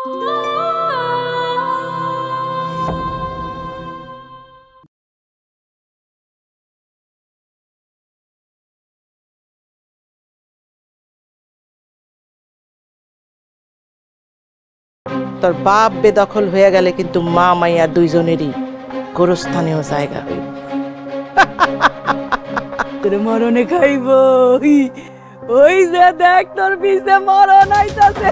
তোর বাপ বেদখল হয়ে গেলে কিন্তু মা মাইয়া দুইজনেরই গোরস্থানীয় জায়গা হইব। তোর মরণে খাইব, ওই যে দেখ তোর পিছে মরণ আইতাছে।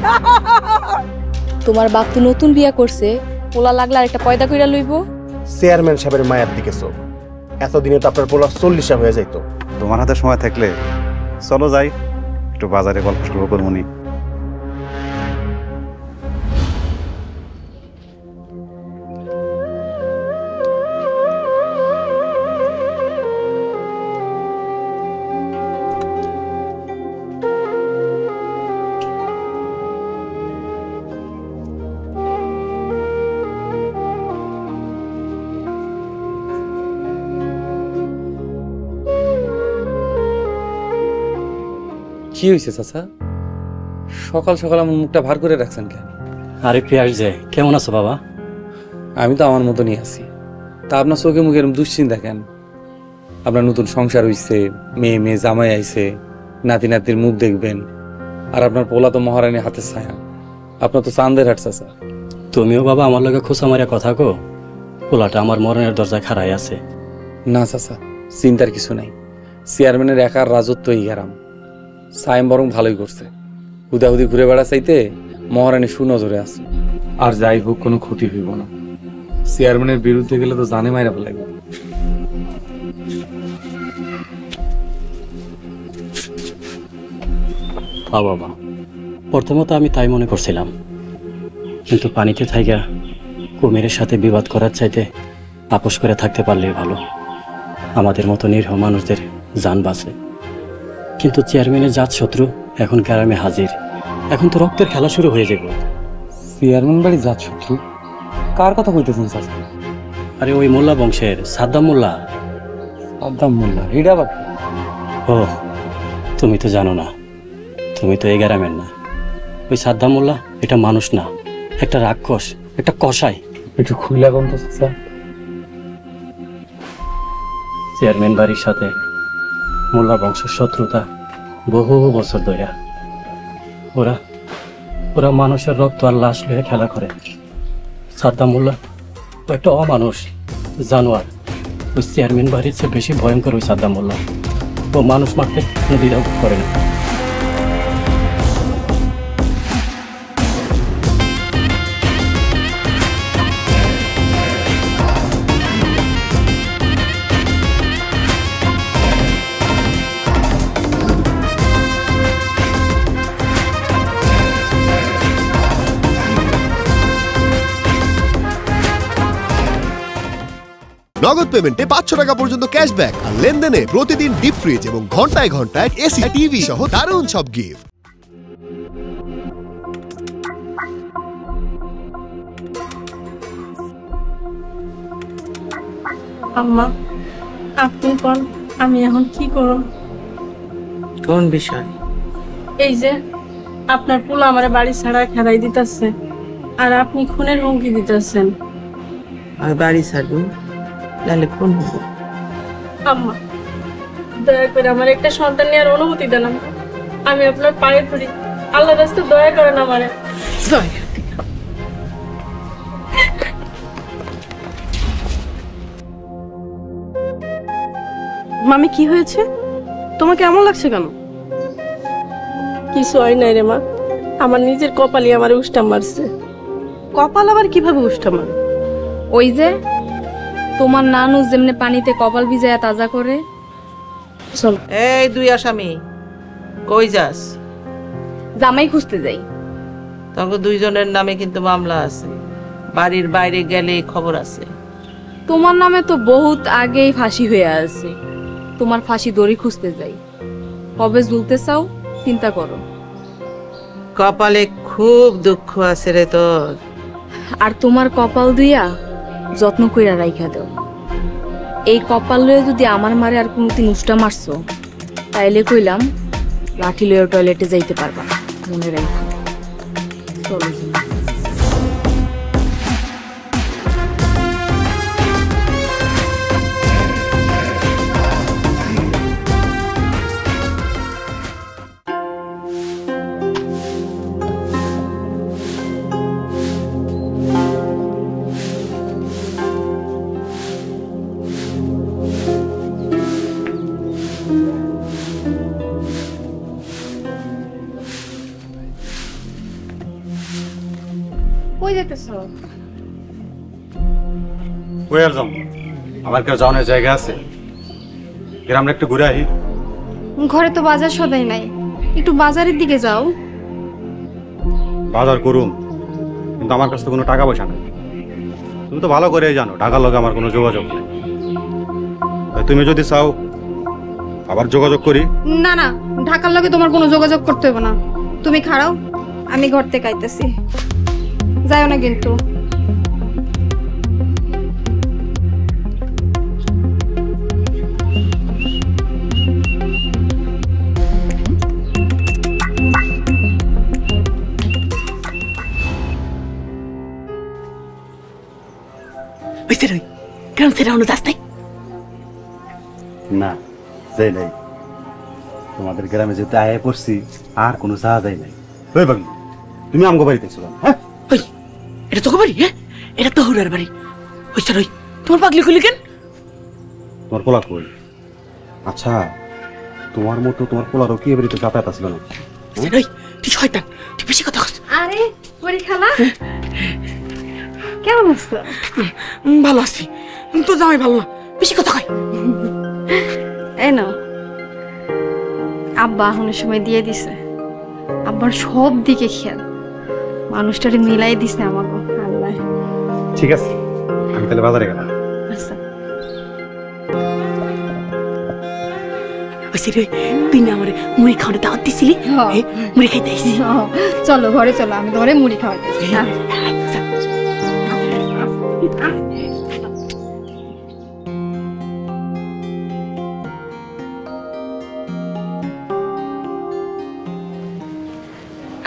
তোমার বাপ তো নতুন বিয়া করছে, পোলা লাগলে আর একটা পয়দা কইরা লইব। চেয়ারম্যান সাহেবের মায়ের দিকে চোখ, এতদিনে তো আপনার পোলা 40 হয়ে যাইতো। তোমার হাতে সময় থাকলে চলো যাই, একটু বাজারে গল্প সল্প করবনি। কি হয়েছে চাচা? সকাল সকাল আমার মুখটা ভার করে রাখছেন কেন? আরে পিয়াস যে, কেমন আছো বাবা? আমি তো আমার মতনই আছি, তা আপনার চোখে মুখে এরকম দুশ্চিন্তা কেন? আপনার নতুন সংসার হইছে, মেয়ে মেয়ে জামাই আইছে, নাতি নাতির মুখ দেখবেন, আর আপনার পোলা তো মহারানীর হাতের ছায়া। আপনার তো চাঁদের হাট চাচা। তুমিও বাবা আমার লগে খোঁচা মারিয়া কথা কো, পোলাটা আমার মরণের দরজায় খাড়াই আছে। না চাচা, চিন্তার কিছু নাই। চেয়ারম্যানের একার রাজত্ব এই গ্রাম। সাইম বরং ভালোই করছে, হুদাহুদি ঘুরে বেড়া চাইতে মহারানী সুনজরে আছে। আর যাই হোক, কোনো ক্ষতি হইব না। চেয়ারম্যানের বিরুদ্ধে গেলে তো জানে মাইরা ফেলাইব। বাবা, প্রথমত আমি তাই মনে করছিলাম, কিন্তু পানিতে থাইগা কুমিরের সাথে বিবাদ করার চাইতে আপোষ করে থাকতে পারলেই ভালো। আমাদের মতো নিরীহ মানুষদের জান বাঁচে। কিন্তু চেয়ারম্যানের জাত শত্রু এখন গ্রামে হাজির, এখন তো রক্তের খেলা শুরু হয়ে যাবে। চেয়ারম্যান বাড়ি জাত শত্রু? কার কথা কইতেছেন চাচা? আরে ওই মোল্লা বংশের সাদ্দাম মোল্লা। সাদ্দাম মোল্লা? এটা বাপ? ও, তুমি তো জানো না, তুমি তো এই গ্রামের না। ওই সাদ্দাম মোল্লা এটা মানুষ না, একটা রাক্ষস, একটা কসাই। একটু খুইলা কোন তো চাচা। চেয়ারম্যান বাড়ির সাথে মোল্লা বংশের শত্রুতা বহু বছর ধরে। ওরা ওরা মানুষের রক্ত আর লাশ লয়ে খেলা করে। সাদ্দাম মোল্লা ও একটা অমানুষ, জানোয়ার। ওই চেয়ারম্যান বাড়ির চেয়ে বেশি ভয়ঙ্কর ওই সাদ্দাম মোল্লা। ও মানুষ মারতে কোনো দ্বিধা করে না। নগদ পেমেন্টে 500 টাকা পর্যন্ত ক্যাশব্যাক আর লেনদেনে প্রতিদিন ডিপ ফ্রিজ এবং ঘন্টায় ঘন্টায় এসি টিভি সহ দারুণ সব গিফট। আম্মা, আপনি কোন, আমি এখন কি করব? কোন বিষয়? এই যে আপনার পোলা আমার বাড়ি ছাড়া খেদাই দিতেছে, আর আপনি খুনের হুমকি দিতেছেন। আমি বাড়ি ছাড়বো, নাহলে খুন হবো। আম্মা, দয়া করে আমার একটা সন্তান নেওয়ার অনুমতি দেন। আমি আপনার পায়ে পড়ি, আল্লাহর রাস্তায় দয়া করেন আমারে। মামি, কি হয়েছে? তোমাকে এমন লাগছে কেন? কিছু হয় নাই রে মা, আমার নিজের কপালে আমার উষ্টা মারছে। কপাল আবার কিভাবে উষ্টা মারে? ওই যে তোমার নানু যেমনে পানিতে কপাল ভিজায়া তাজা করে। চল। এই দুই আসামি, কই যাস? জামাই খুঁজতে যাই। তখন দুইজনের নামে কিন্তু মামলা আছে, বাড়ির বাইরে গেলে খবর আছে। তোমার নামে তো বহুত আগেই ফাঁসি হয়ে আছে, তোমার ফাঁসি দড়ি খুঁজতে যাই। কবে ঝুলতে চাও চিন্তা করো। কপালে খুব দুঃখ আছে রে তোর। আর তোমার কপাল দিয়া যত্ন কইরা রাইখা দাও। এই কপাল লয়ে যদি আমার মারে আর কোনোদিন উষ্টা মারছো, তাইলে কইলাম লাঠি লয়ে টয়লেটে যাইতে পারবা, মনে রাখো। চলো। কই যেতেছো? কই আর যাম? আমার কেউ যাওয়ার জায়গা আছে? গ্রামে একটু ঘুরে আহি। ঘরে তো বাজার সদাই নাই, একটু বাজারের দিকে যাও। বাজার করুম, কিন্তু আমার কাছে তো কোনো টাকা পয়সা নেই। তুমি তো ভালো করেই জানো টাকার লগে আমার কোনো যোগাযোগ নেই। তুমি যদি চাও আবার যোগাযোগ করি। না না, ঢাকার লগে তোমার কোনো যোগাযোগ করতে হবে না। তুমি খাড়াও, আমি ঘর থেকে আইতেছি। যাও না কিন্তু। গ্রাম ছেড়ে অন্য যাস নাই? না যাই নাই, তোমাদের গ্রামে যেতে আয় পড়ছি আর কোনো যাওয়া যায় নাই। ওই বাবু, তুমি আমগো বাড়িতে ছিল? হ্যাঁ, এটা তোকে বাড়ি? হ্যাঁ, এটা তো হুড়ার বাড়ি। হইছে রই, তোমার পাগলি খুলি কেন? তোমার পোলা কই? আচ্ছা, তোমার মতো তোমার পোলারও কি বাড়িতে যাতায়াত আসলো না? রই, তুই শয়তান, তুই বেশি কথা কস। আরে পরি খালা, কেমন আছো? ভালো আছি, তো জামাই ভালো না, বেশি কথা কয়। এই নাও, আব্বা এখনো সময় দিয়ে দিছে। আব্বার সব দিকে খেয়াল, মানুষটারে মিলাই দিছে আমাকে আল্লাহ। ঠিক আছে, আমি তাহলে বাজারে গেলাম। আচ্ছা তুই না আমারে মুড়ি খাওয়াতে দাওয়াত দিছিলি, মুড়ি খাইতে আইছি। চলো ঘরে চলো, আমি তোমারে মুড়ি খাওয়াইতেছি।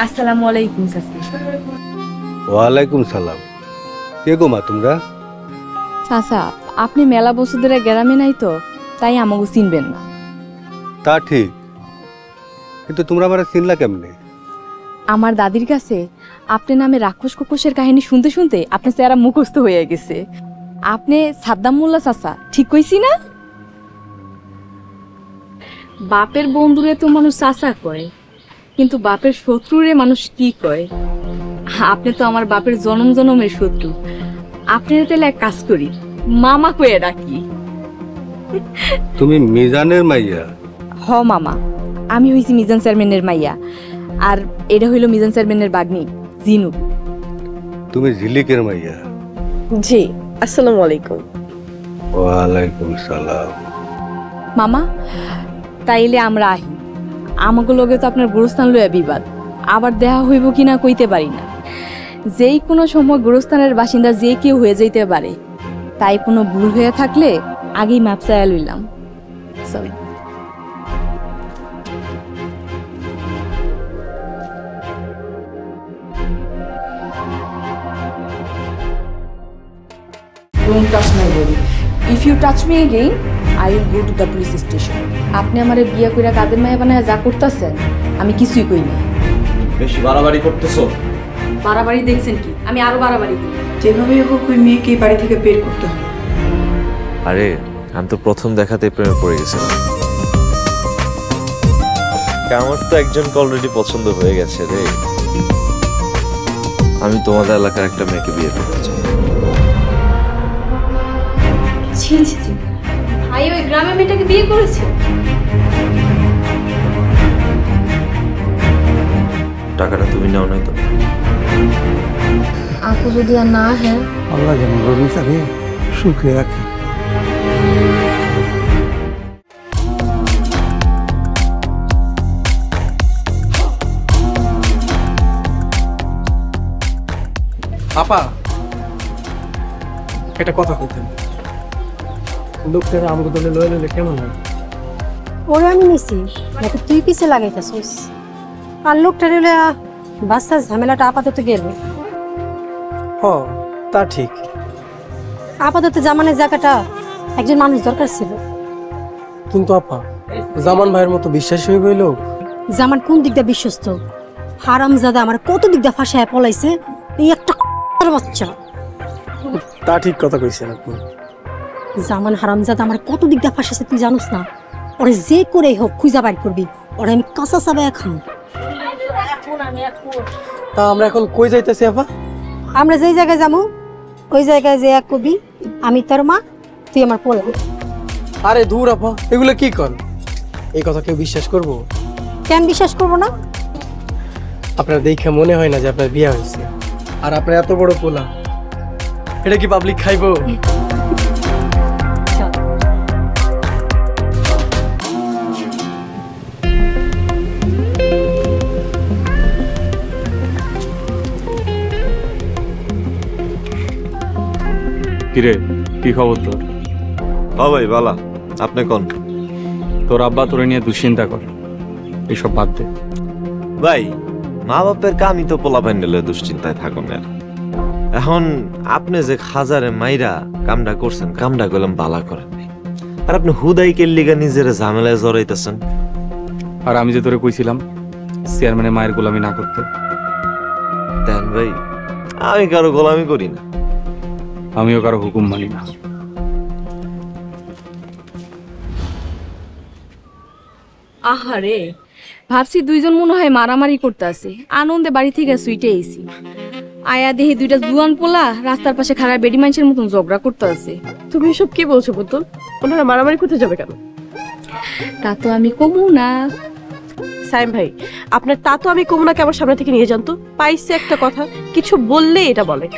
আসসালামু আলাইকুম চাচা। ওয়ালাইকুম সালাম। কে গো মা তোমরা? চাচা, আপনি মেলা বছর ধরে গ্রামে নাই তো, তাই আমাকে চিনবেন না। তা ঠিক, কিন্তু তোমরা আমার চিনলা কেমনে? আমার দাদির কাছে আপনার নামে রাক্ষস কক্ষসের কাহিনী শুনতে শুনতে আপনার চেহারা মুখস্থ হয়ে গেছে। আপনি সাদ্দাম মোল্লা চাচা, ঠিক কইছি না? বাপের বন্ধুরে তো মানুষ চাচা কয়, কিন্তু বাপের শত্রুরে মানুষ কি কয়? আপনি তো আমার বাপের জনম জনমের শত্রু। আপনি তাহলে এক কাজ করি, মামা কয়ে ডাকি। তুমি মিজানের মাইয়া? হ মামা, আমি হইছি মিজান চেয়ারম্যানের মাইয়া, আর এটা হইল মিজান চেয়ারম্যানের বাগনি জিনু। তুমি ঝিলিকের মাইয়া? জি, আসসালামু আলাইকুম। ওয়ালাইকুম সালাম। মামা, তাইলে আমরা আহি। আমাকে লগে তো আপনার গোরস্থান লইয়া বিবাদ, আবার দেহা হইব কিনা কইতে পারি না। যেই কোনো সময় গোরস্থানের বাসিন্দা যে কেউ হয়ে যাইতে পারে, তাই কোনো ভুল হয়ে থাকলে আগেই মাপ চাইয়া লইলাম। Sorry. Don't touch my body. If you touch me again, I will go to the police station. আপনি আমারে বিয়া কইরা কাজের মায়া বানায় যা করতেছেন, আমি কিছুই কই না। বেশি বাড়াবাড়ি করতেছো। বাড়াবাড়ি দেখছেন কি? আমি আরো বাড়াবাড়ি করি। যেভাবে হোক ওই মেয়েকে এই বাড়ি থেকে বের করতে হবে। আরে আমি তো প্রথম দেখাতে প্রেমে পড়ে গেছিলাম। আমার তো একজনকে অলরেডি পছন্দ হয়ে গেছে রে। আমি তোমাদের এলাকার একটা মেয়েকে বিয়ে করতে চাই। ছি ছি ছি, ভাই ওই গ্রামের মেয়েটাকে বিয়ে করেছে? টাকাটা তুমি নাও নাই তো? আপু যদি আর না হ্যাঁ, আল্লাহ যেন রবিতাকে সুখে রাখে। আপা, এটা কথা বলতেন, লোকটারা আমাকে দলে লয়ে নিলে কেমন হয়? ওরে আমি নিছি, নাকি তুই পিছে লাগাইতেছিস? আর লোকটা রেলে বাচ্চার ঝামেলাটা আপাতত গেল। হ, তা ঠিক। আপাতত জামানের জায়গাটা একজন মানুষ দরকার ছিল। কিন্তু আপা, জামান ভাইয়ের মতো বিশ্বাস হয়ে গেল। জামান কোন দিক দিয়ে বিশ্বস্ত? হারামজাদা আমার কত দিক দিয়ে ফাঁসায় পলাইছে, এই একটা বাচ্চা। তা ঠিক কথা কইছেন আপনি। জামান হারামজাদা আমার কত দিক দিয়ে ফাঁসাইছে তুই জানোস না? ওরে যে করে হোক খুঁজা বাইর করবি, ওরে আমি কাঁচা চাবে খাম। তা আমরা এখন কই যাইতেছি আপা? আমরা যেই জায়গায় যাবো ওই জায়গায় যে এক কবি আমি তোর মা, তুই আমার পোলা। আরে দূর আপা, এগুলো কি কর? এই কথা কেউ বিশ্বাস করবো? কেন বিশ্বাস করবো না? আপনার দেখে মনে হয় না যে আপনার বিয়ে হয়েছে। আর আপনার এত বড় পোলা, এটা কি পাবলিক খাইবো? কিরে, কি খবর তোর? ভাই বালা, আপনি কোন? তোর আব্বা তোরে নিয়ে দুশ্চিন্তা করে, এইসব বাদ দে। ভাই, মা বাপের কামই তো পোলা প্যান্ডেলে দুশ্চিন্তায় থাকো না। এখন আপনি যে হাজারে মাইরা কামটা করছেন, কামটা করলাম বালা করেন নাই। আর আপনি হুদাই কেল্লিগা নিজের ঝামেলায় জড়াইতেছেন। আর আমি যে তোরে কইছিলাম চেয়ারম্যানের মায়ের গোলামি না করতে। দেন ভাই, আমি কারো গোলামি করি না। আমিও কারো হুকুম মানি না। আহারে, ভাবছি দুইজন মনে হয় মারামারি করতে আছে, আনন্দে বাড়ি থেকে সুইটে এসি। আয়া দেহি দুইটা জুয়ান পোলা রাস্তার পাশে খারাপ বেডি মানুষের মতন ঝগড়া করতে আছে। তুমি এসব কি বলছো পুতুল? ওনারা মারামারি করতে যাবে কেন? তা তো আমি কমু না। সাইম ভাই, আপনার তা তো আমি কমুনাকে আমার সামনে থেকে নিয়ে যান তো। পাইছে একটা কথা, কিছু বললে এটা বলে।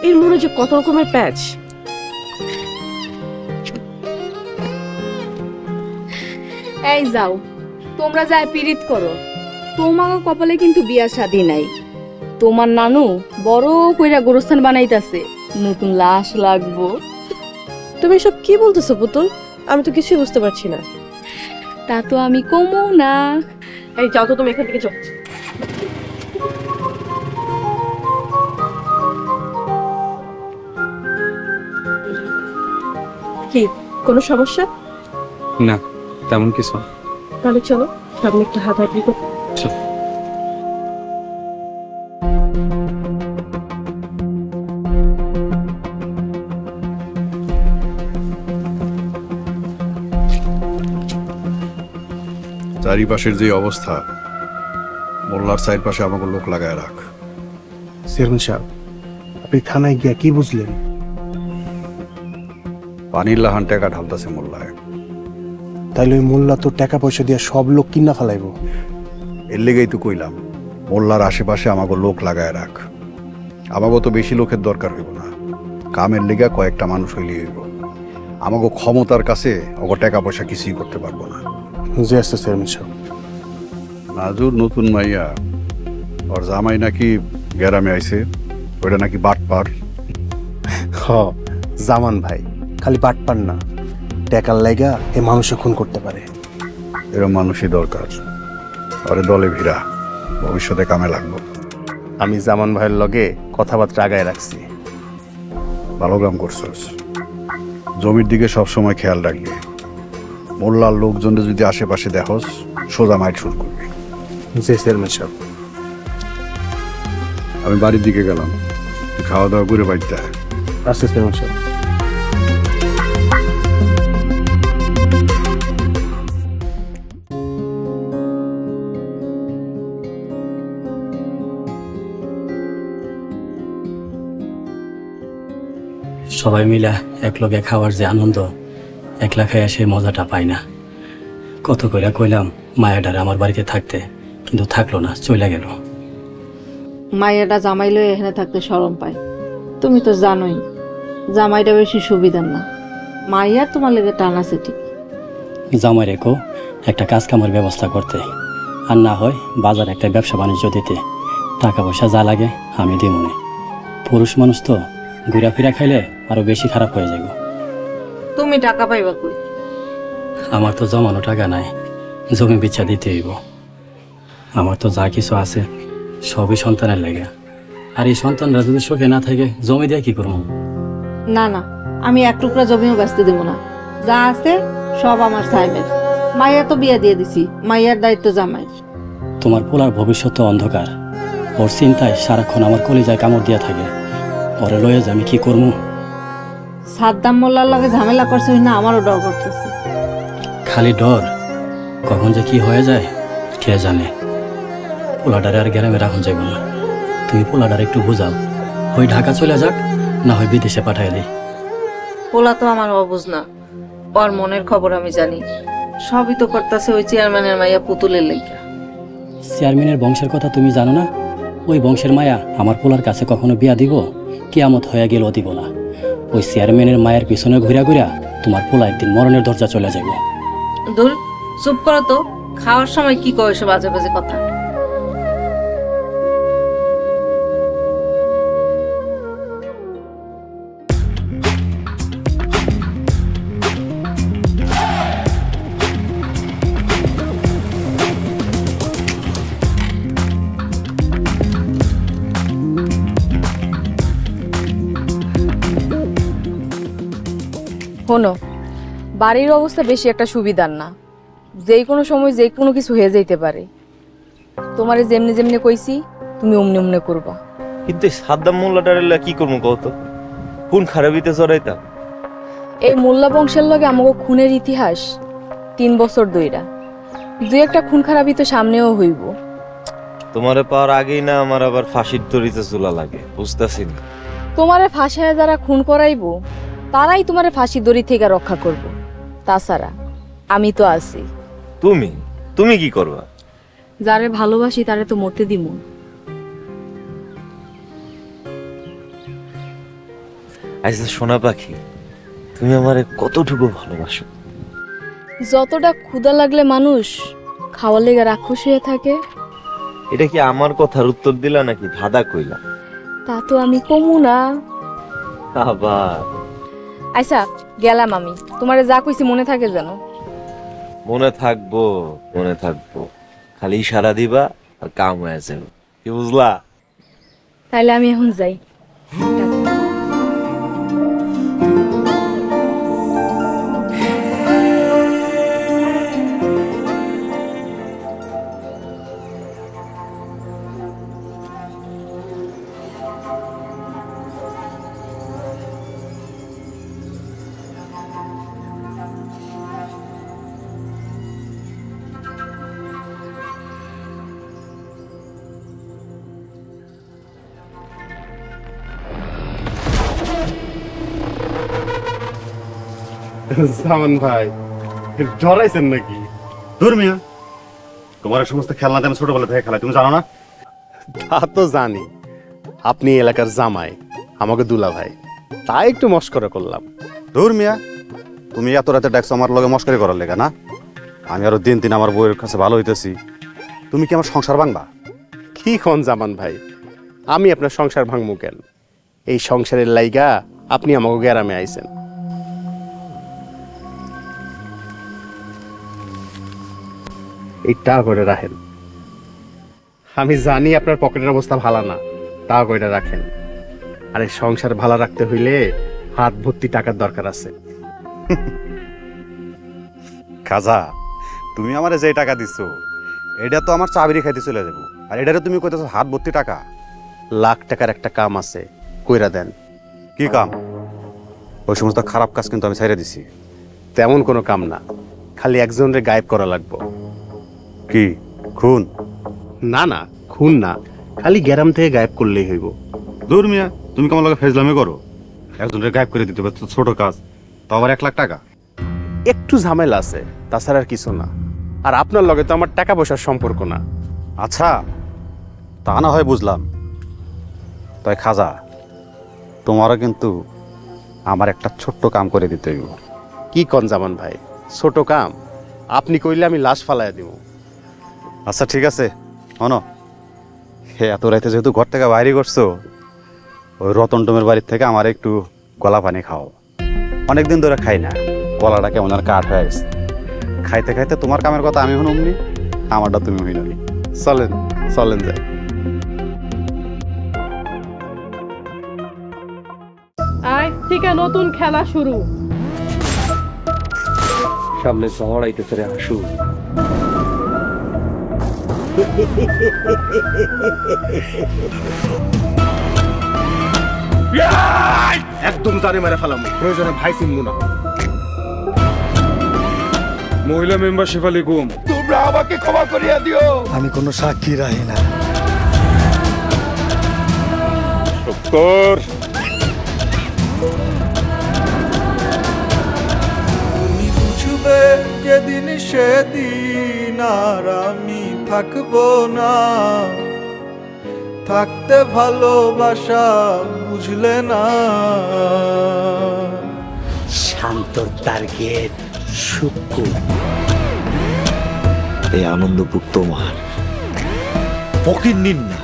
এর মনে যে কত রকমের প্যাচ। এই যাও, তোমরা যায় পীড়িত করো। তোমার কপালে কিন্তু বিয়া শাদী নাই। তোমার নানু বড় কইরা গোরস্থান বানাইতাছে, নতুন লাশ লাগবো। তুমি এসব কি বলতেছো পুতুল? আমি তো কিছুই বুঝতে পারছি না। তা তো আমি কমু না। এই যাও তো, তুমি এখান থেকে যাও। কি কোনো সমস্যা? না, তেমন কিছু। তাহলে চলো সামনে একটা হাতাহাতি করি। চারিপাশের যে অবস্থা, মোল্লার সাইড পাশে আমাকে লোক লাগায় রাখ। চেয়ারম্যান সাহেব, আপনি থানায় গিয়া কি বুঝলেন? পানির লাহান টাকা ঢালতেছে মোল্লায়। তাইলে ওই মোল্লা তো টাকা পয়সা দিয়া সব লোক কিনা ফেলাইব। এর লেগেই তো কইলাম মোল্লার আশেপাশে আমাকে লোক লাগায় রাখ। আমাকে তো বেশি লোকের দরকার হইব না, কামের লেগা কয়েকটা মানুষ হইলে হইব। আমাকে ক্ষমতার কাছে ওকে টাকা পয়সা কিছুই করতে পারবো না। জি আছে চেয়ারম্যান সাহেব। নাজুর নতুন মাইয়া, ওর জামাই নাকি গ্যারামে আইছে, ওইটা নাকি বাটপার। হ, জামান ভাই খালি বাটপার না, টাকার লাইগা এ মানুষে খুন করতে পারে। এরকম মানুষই দরকার, ওরে দলে ভিড়া, ভবিষ্যতে কামে লাগবো। আমি জামান ভাইয়ের লগে কথাবার্তা আগায় রাখছি। ভালো কাম করছস। জমির দিকে সবসময় খেয়াল রাখবি। মোল্লার লোকজনদের যদি আশেপাশে দেখোস, সোজা মাইট শুরু করবি। জি চেয়ারম্যান সাহেব। আমি বাড়ির দিকে গেলাম, খাওয়া দাওয়া করে বাড়িতে আয়। আচ্ছা চেয়ারম্যান সাহেব। সবাই মিলা একলগে খাওয়ার যে আনন্দ, একলা খাইয়া সেই মজাটা পাই না। কত কইরা কইলাম মায়াডারে আমার বাড়িতে থাকতে, কিন্তু থাকলো না, চলে গেল। মাইয়াটা জামাই লয়ে এখানে থাকতে শরম পায়। তুমি তো জানোই জামাইটা বেশি সুবিধার না। মাইয়ার তোমার লেগে টান আছে ঠিক। জামাই রেখো একটা কাজ কামের ব্যবস্থা করতে, আর না হয় বাজার একটা ব্যবসা বাণিজ্য দিতে। টাকা পয়সা যা লাগে আমি দিই মনে। পুরুষ মানুষ তো ঘুরাফিরা খাইলে আরো বেশি খারাপ হয়ে যাবে। তুমি টাকা পাইবা কই? আমার তো জমানো টাকা নাই, জমি বিচ্ছা দিতে হইব। আমার তো যা কিছু আছে সবই সন্তানের লাগে। আর এই সন্তানরা যদি সুখে না থাকে, জমি দিয়ে কি করবো? না না, আমি এক টুকরা জমিও বেচতে দেব না। যা আছে সব আমার সাইমের। মাইয়া তো বিয়ে দিয়ে দিছি, মাইয়ার দায়িত্ব জামাই। তোমার পোলার ভবিষ্যৎ অন্ধকার। ওর চিন্তায় সারাক্ষণ আমার কলিজায় কামড় দিয়া থাকে। পরে লয়ে যে আমি কি করবো? সাদ্দাম মোল্লার লগে ঝামেলা করছে না, আমারও ডর করতেছে। খালি ডর, কখন যে কি হয়ে যায় কে জানে। পোলাডারে আর গ্রামে রাখুন যাইব না। তুমি পোলাডারে একটু বুঝাও, হয় ঢাকা চলে যাক, না হয় বিদেশে পাঠায় দেই। পোলা তো আমার অবুঝ না, ওর মনের খবর আমি জানি। সবই তো করতেছে ওই চেয়ারম্যানের মাইয়া পুতুলের লেগা। চেয়ারম্যানের বংশের কথা তুমি জানো না? ওই বংশের মায়া আমার পোলার কাছে কখনো বিয়া দিব? কিয়ামত হয়ে গেলেও দিব না। ওই চেয়ারম্যানের মায়ের পিছনে ঘুরা ঘুরা তোমার পোলা একদিন মরণের দরজা চলে যাইব। দূর, চুপ করো তো। খাওয়ার সময় কি কয় এসব বাজে বাজে কথা? শোনো, বাড়ির অবস্থা বেশি একটা সুবিধার না। যেই কোনো সময় যে কোনো কিছু হয়ে যাইতে পারে। তোমারে যেমনি যেমনি কইছি তুমি অমনি অমনি করবা। কিন্তু সাদ্দাম মোল্লাটার কি করবো কত? কোন খারাপিতে চড়াইতাম? এই মোল্লা বংশের লগে আমাকে খুনের ইতিহাস 3 বছর ধইরা। দুই একটা খুন খারাপই তো সামনেও হইব। তোমারে পাওয়ার আগেই না আমার আবার ফাঁসির দড়িতে চুলা লাগে, বুঝতেছি না। তোমারে ফাঁসায় যারা খুন করাইবো তারাই তোমারে ফাঁসি দড়ি থেকে রক্ষা করব। তাছাড়া আমি তো আছি। তুমি কি করবা? যারে ভালোবাসি তারে তো মরতে দিমু। আচ্ছা সোনা পাখি, তুমি আমারে কতটুকু ভালোবাসো? যতটা ক্ষুধা লাগলে মানুষ খাওয়ার লেগে রাক্ষস হয়ে থাকে। এটা কি আমার কথার উত্তর দিলা নাকি ধাঁধা কইলা? তা তো আমি কমু না। আবার আচ্ছা গেলাম আমি। তোমারে যা কইছি মনে থাকে যেন। মনে থাকবো, মনে থাকবো। খালি ইশারা দিবা আর কাম হয়ে যাবে, কি বুঝলা? তাইলে আমি এখন যাই। জামান ভাই, ডরাইছেন নাকি? দূর মিয়া, তোমার সমস্ত খেলনা আমি ছোটবেলা থেকে খেলাই, তুমি জানো না? তা তো জানি, আপনি এলাকার জামাই, আমাকে দুলা ভাই, তাই একটু মস্করা করলাম। দূর মিয়া, তুমি এত রাতে ডাকছো আমার লগে মস্করি করার লেগে না? আমি আরো দিন দিন আমার বউয়ের কাছে ভালো হইতেছি, তুমি কি আমার সংসার ভাঙবা? কি খন জামান ভাই, আমি আপনার সংসার ভাঙবো কেন? এই সংসারের লাইগা আপনি আমাকে গ্রামে আইছেন। এই টাকা করে রাখেন। আমি জানি আপনার পকেটের অবস্থা ভালো না, টাকা করে রাখেন। আর এই সংসার ভালো রাখতে হইলে হাত ভর্তি টাকার দরকার আছে। খাজা, তুমি আমারে যে টাকা দিছো এটা তো আমার চাবিরি খাইতে চলে যাবো, আর এটারে তুমি কইতেছো হাত ভর্তি টাকা। লাখ টাকার একটা কাম আছে, কইরা দেন। কি কাম? ওই সমস্ত খারাপ কাজ কিন্তু আমি ছেড়ে দিছি। তেমন কোনো কাম না, খালি একজনের গায়েব করা লাগবো। কি খুন? না না, খুন না, খালি গ্রাম থেকে গায়েব করলেই হইব। দূর মিয়া, তুমি কেমন লাগে ফেজলামি করো? একজনের গায়েব করে দিতে পারছো, ছোট কাজ, তাও আবার 1 লাখ টাকা। একটু ঝামেলা আছে, তাছাড়া আর কিছু না। আর আপনার লগে তো আমার টাকা পয়সার সম্পর্ক না। আচ্ছা তা না হয় বুঝলাম, তাই খাজা তোমারও কিন্তু আমার একটা ছোট্ট কাম করে দিতে হইব। কি কন জামান ভাই, ছোট কাম? আপনি কইলে আমি লাশ ফালাইয়া দিব। আচ্ছা ঠিক আছে, শোনো, হে এত রাইতে যেহেতু ঘর থেকে বাইরে করছো, ওই রতন টমের বাড়ির থেকে আমার একটু গলা পানি খাও। অনেকদিন ধরে খাই না, গলাটা কেমন আর কাঠ হয়ে গেছে। খাইতে খাইতে তোমার কামের কথা আমি শুনুমনি, আমারটা তুমি হইনি। চলেন চলেন যাই। আয় থেকে নতুন খেলা শুরু। সামনে শহর আইতেছে রে হাসু। একদম জানে মেরে ফেলাম, প্রয়োজনে ভাই চিনবো না। মহিলা মেম্বার শেফালি গুম, তোমরা আমাকে ক্ষমা করিয়া দিও। আমি কোনো সাক্ষী রাখি না। কর। তুমি বুঝবে যেদিন সেদিন আর আমি থাকবো না, থাকতে ভালোবাসা বুঝলে না। শান্ত টার্গেট সুকু। এই আনন্দপুর তোমার, ফকির নিন না।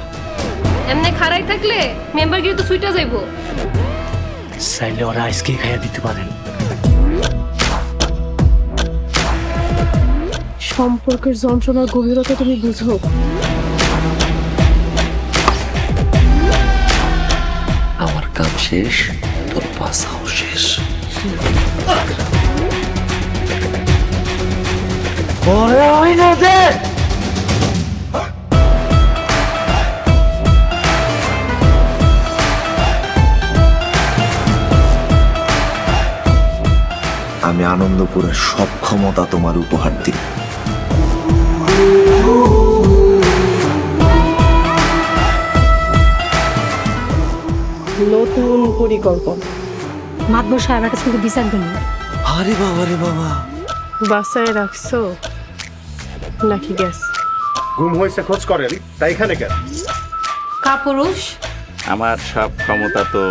এমনি খারাই থাকলে মেম্বার গিয়ে তো সুইটা যাইবো। চাইলে ওরা আজকে খাইয়া দিতে পারেন। সম্পর্কের যন্ত্রণার গভীরতা তুমি বুঝো? আমার কাম শেষ, তোর বাসাও শেষ। আমি আনন্দপুরের সব ক্ষমতা তোমার উপহার দিই। নতুন পরিকল্পনা। মাতবর সাহেবের কাছে কিন্তু বিচার দিন। আরে বাবা রে বাবা, বাসায় রাখছো নাকি গ্যাস? গুম হয়েছে খোঁজ করেন, তাই এখানে কেন? কাপুরুষ আমার সব ক্ষমতা তো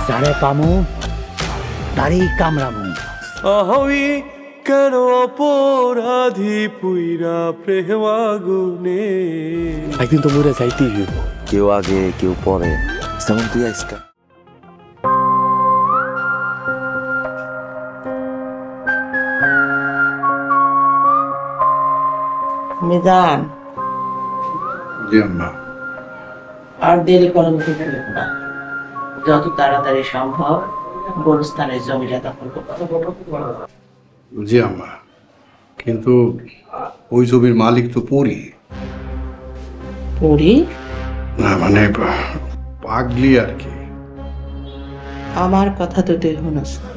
যারে পামু তারই কামড়ামু। আমি কেন অপরাধী পুইরা প্রেম আগুনে। একদিন তো মরে যাইতেই হইব। কেউ আগে কেউ পরে, যেমন তুই আজকা। মিজান, জি আম্মা। আর দেরি করার মতো না, যত তাড়াতাড়ি সম্ভব গোরস্থানের জমিটা দখল করো। জি আম্মা, কিন্তু ওই জমির মালিক তো পরি। পরি? না মানে পাগলি আর কি। আমার কথা তো তুই শুনস না।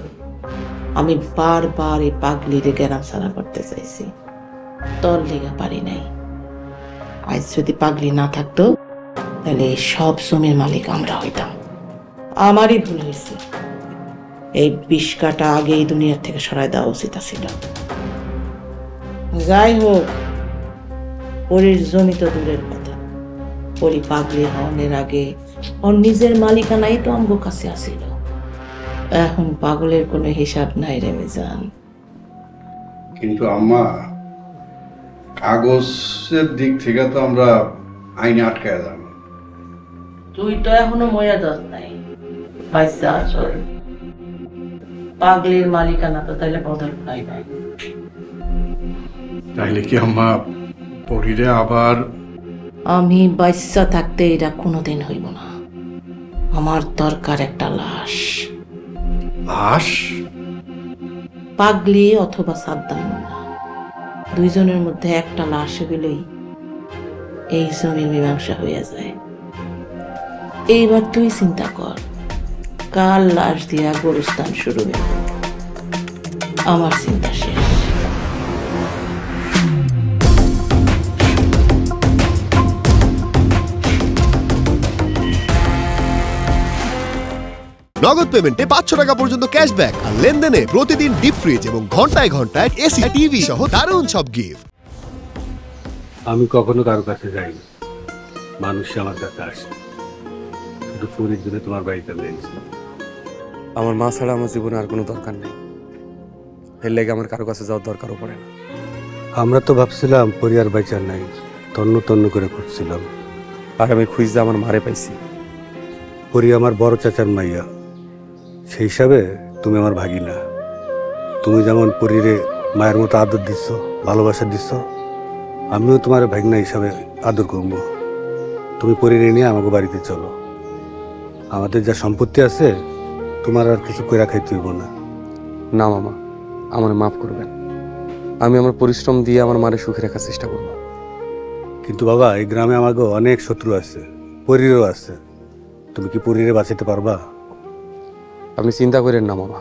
আমি বারবার এই পাগলিরে গ্রাম ছাড়া করতে চাইছি, তোর লেগে পারি নাই। আজ যদি পাগলি না থাকতো তাহলে এই সব জমির মালিক আমরা হইতাম। আমারই ভুল হয়েছে, এই বিষ কাটা আগেই দুনিয়ার থেকে সরাই দেওয়া উচিত ছিল। যাই হোক, পরির জমি তো দূরের কথা, পরি পাগলি হওয়ার আগে ওর নিজের মালিকানাই তো আমগো কাছে আসিল। এখন পাগলের কোনো হিসাব নাই রে মিজান। কিন্তু আম্মা, কাগজের দিক থেকে তো আমরা আইনে আটকায় যাব। তুই তো এখনো ময়া যাস নাই, বাচ্চা আসল পাগলির মালিকানা তো তাইলে বদল পাই নাই। তাইলে কি আম্মা পরিরে আবার? আমি বাচ্চা থাকতে এটা কোনোদিন হইব না। আমার দরকার একটা লাশ। লাশ? পাগলি অথবা সাদ্দাম মোল্লা, দুইজনের মধ্যে একটা লাশ গেলেই এই জমির মীমাংসা হইয়া যায়। এইবার তুই চিন্তা কর, কার লাশ দিয়া গোরস্থান শুরু হইব। আমার চিন্তা শেষ। নগদ পেমেন্টে 500 টাকা পর্যন্ত ক্যাশব্যাক আর লেনদেনে প্রতিদিন ডিপ ফ্রিজ এবং ঘন্টায় ঘন্টায় এসি টিভি সহ দারুণ সব গিফট। আমি কখনো কারো কাছে যাই না, মানুষ আমার কাছে আসে। শুধু পুরীর জন্য তোমার বাড়িতে নিয়েছি। আমার মা ছাড়া আমার জীবনে আর কোনো দরকার নেই, এর লেগে আমার কারো কাছে যাওয়ার দরকারও পড়ে না। আমরা তো ভাবছিলাম পরিবার বাইচার নাই, তন্ন তন্ন করে খুঁজছিলাম। আর আমি খুঁজতে আমার মারে পাইছি। পরি আমার বড় চাচার মাইয়া, সেই হিসাবে তুমি আমার ভাগিনা। তুমি যেমন পরিরে মায়ের মতো আদর দিচ্ছ, ভালোবাসা দিচ্ছ, আমিও তোমার ভাগনা হিসাবে আদর করবো। তুমি পরিরে নিয়ে আমাকে বাড়িতে চলো। আমাদের যা সম্পত্তি আছে তোমার আর কিছু কইরা খাইতে হইব না। না মামা, আমার মাফ করবেন। আমি আমার পরিশ্রম দিয়ে আমার মারে সুখে রাখার চেষ্টা করব। কিন্তু বাবা, এই গ্রামে আমাকে অনেক শত্রু আছে, পরিরও আছে। তুমি কি পরিরে বাঁচাতে পারবা? আপনি চিন্তা করেন না মামা,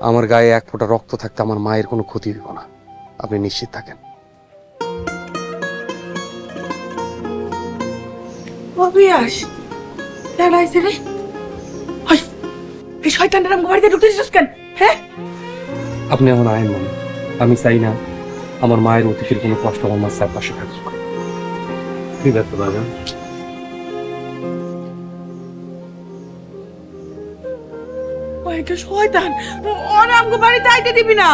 আমার গায়ে এক ফোঁটা রক্ত থাকতে আমার মায়ের কোনো ক্ষতি হইব না, আপনি নিশ্চিত থাকেন। অবিয়াস দাঁড়াইছে রে এই শয়তানটার আমার বাড়িতে ঢুকতেছিস কেন? হ্যাঁ, আপনি এখন আইন মানে আমি চাই না আমার মায়ের অতীতের কোনো কষ্ট আমার মার চারপাশে থাকুক। ঠিক আছে বাজান। ওইটা শয়তান, ওরা আমাকে বাড়িতে আইতে দিবি না।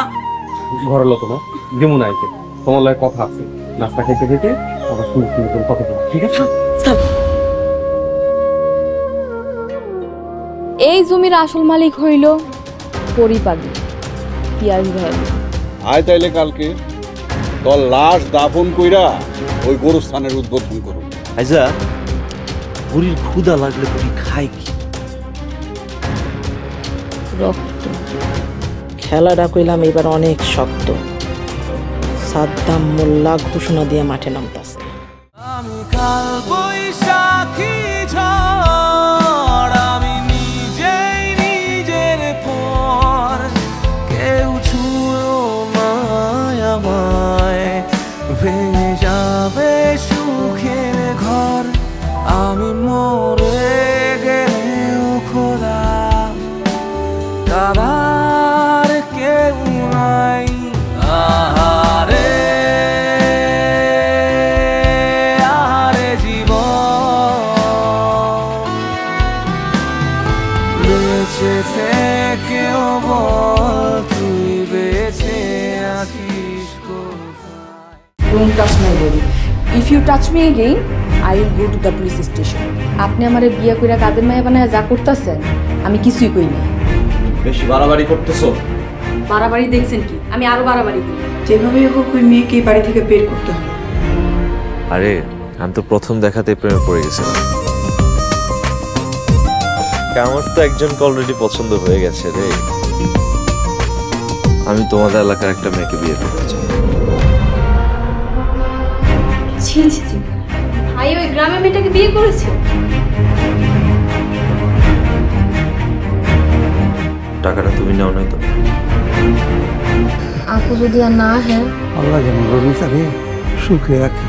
ঘরের লোক না যেমন আইতে তোমার লাগে কথা আছে, নাস্তা খেতে খেতে আবার সুন্দর সুন্দর কথা বলো, ঠিক আছে? এই জমির আসল মালিক হইল পরিপাগি পিয়াজ ভাই। আয় তাইলে কালকে তোর লাশ দাফন কইরা ওই গোরস্থানের উদ্বোধন করুন। আইজা বুড়ির ক্ষুধা লাগলে বুড়ি খায় কি? রক্ত। খেলাটা কইলাম এবার অনেক শক্ত। সাদ্দাম মোল্লা ঘোষণা দিয়ে মাঠে নামতাছে। আমি কাল বৈশাখী ঝড়, আমি নিজেই নিজের পর, কেউ ছুঁয়ো মায় আমায়, ভেঙে যাবে সুখের ঘর। আমি মরে গেলেও খোদা কাবার কেউ নাই। আহারে আহারে জীবন, বেঁচে থেকেও বল তুই বেঁচে আছিস কোথায়? Don't touch my body. If you touch me again, I will go to the police station. আপনি আমারে বিয়ে কইরা কাজের মায়া বানায় যা করতেছেন আমি কিছুই কই না। বেশি বাড়াবাড়ি করতেছো। বাড়াবাড়ি দেখছেন কি? আমি আরো বাড়াবাড়ি করি। যেভাবে হোক ওই মেয়েকে এই বাড়ি থেকে বের করতে হবে। আরে আমি তো প্রথম দেখাতে প্রেমে পড়ে গেছিলাম। আমার তো একজনকে অলরেডি পছন্দ হয়ে গেছে রে। আমি তোমাদের এলাকার একটা মেয়েকে বিয়ে করতে চাই। ছি ছি ছি, ভাই ওই গ্রামের মেয়েটাকে বিয়ে করেছে? টাকাটা তুমি নাও না তো? আপু যদি আর না হ্যাঁ আল্লাহ যেন রবি সুখে রাখে।